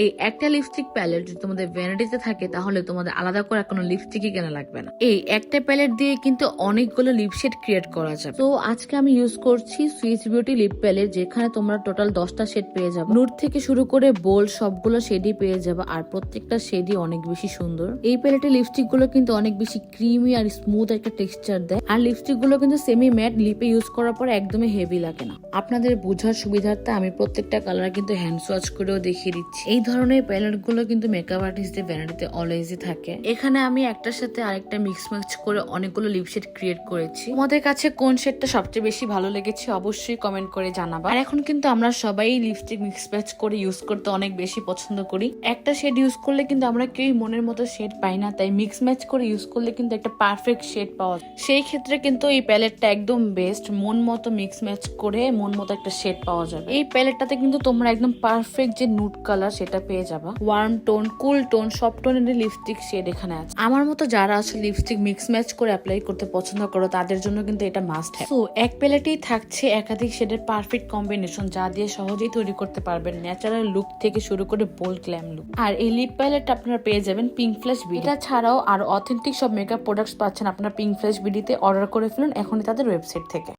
এই একটা lipstick palette যদি তোমাদের ভ্যানিটিতে থাকে তাহলে তোমাদের আলাদা করে কোনো লিপস্টিকই কেনা লাগবে না। এই একটা প্যালেট দিয়ে কিন্তু অনেকগুলো লিপ শেড ক্রিয়েট করা যাবে। তো আজকে আমি ইউজ করছি সুইস বিউটি লিপ প্যালেট, যেখানে তোমরা টোটাল 10টা শেড পেয়ে যাবে। নুড থেকে শুরু করে বোল্ড সবগুলো শেডই পেয়ে যাবে, আর প্রত্যেকটা শেডই অনেক বেশি সুন্দর। এই প্যালেটের লিপস্টিক গুলো কিন্তু অনেক বেশি ক্রিমি আর স্মুথ একটা টেক্সচার দেয়, আর লিপস্টিক গুলো কিন্তু সেমি ম্যাট, লিপে ইউজ করার পর একদমই হেভি লাগে না। আপনাদের বোঝার সুবিধার্থে আমি প্রত্যেকটা কালার কিন্তু হ্যান্ড সোয়াচ করেও দেখিয়ে দিচ্ছি। এই ধরনের প্যালেট গুলো কিন্তু মেকআপ আর্টিস্টদের ভ্যানিটিতে অলওয়েজই থাকে। এখানে আমি একটার সাথে আরেকটা মিক্স ম্যাচ করে অনেকগুলো লিপ শেড ক্রিয়েট করেছি। তোমাদের কাছে কোন শেডটা সবচেয়ে বেশি ভালো লেগেছে অবশ্যই কমেন্ট করে জানাবা। আর এখন কিন্তু আমরা সবাই লিপস্টিক মিক্স ম্যাচ করে ইউজ করতে অনেক বেশি পছন্দ করি। একটা শেড ইউজ করলে কিন্তু আমরা কেউই মনের মতো শেড পাই না, তাই মিক্স ম্যাচ করে ইউজ করলে কিন্তু একটা পারফেক্ট শেড পাওয়া যায়। সেই ক্ষেত্রে কিন্তু এই প্যালেটটা একদম বেস্ট। মন মতো মিক্স ম্যাচ করে মন মতো একটা শেড পাওয়া যাবে। এই প্যালেটটাতে কিন্তু তোমরা একদম পারফেক্ট যে নুড কালার সেটা পেয়ে যাবা। ওয়ার্ম টোন, কুল টোন, সব টোনের লিপস্টিক শেড এখানে আছে। আমার মতো যারা আছে লিপস্টিক মিক্স ম্যাচ করে অ্যাপ্লাই করতে পছন্দ করো তাদের জন্য কিন্তু এটা মাস্ট হ্যাভ। সো এক প্যালেটেই থাকছে একাধিক শেডের পারফেক্ট কম্বিনেশন, যা দিয়ে সহজেই তৈরি করতে পারবেন ন্যাচারাল লুক থেকে শুরু করে বোল্ড গ্ল্যাম লুক। আর এই লিপ প্যালেটটা আপনারা পেয়ে যাবেন পিঙ্ক ফ্ল্যাশ বিডি। এটা ছাড়াও আর অথেন্টিক সব মেকআপ প্রোডাক্টস পাচ্ছেন আপনারা পিঙ্ক ফ্ল্যাশ বিডিতে। অর্ডার করে ফেলুন এখনই তাদের ওয়েবসাইট থেকে।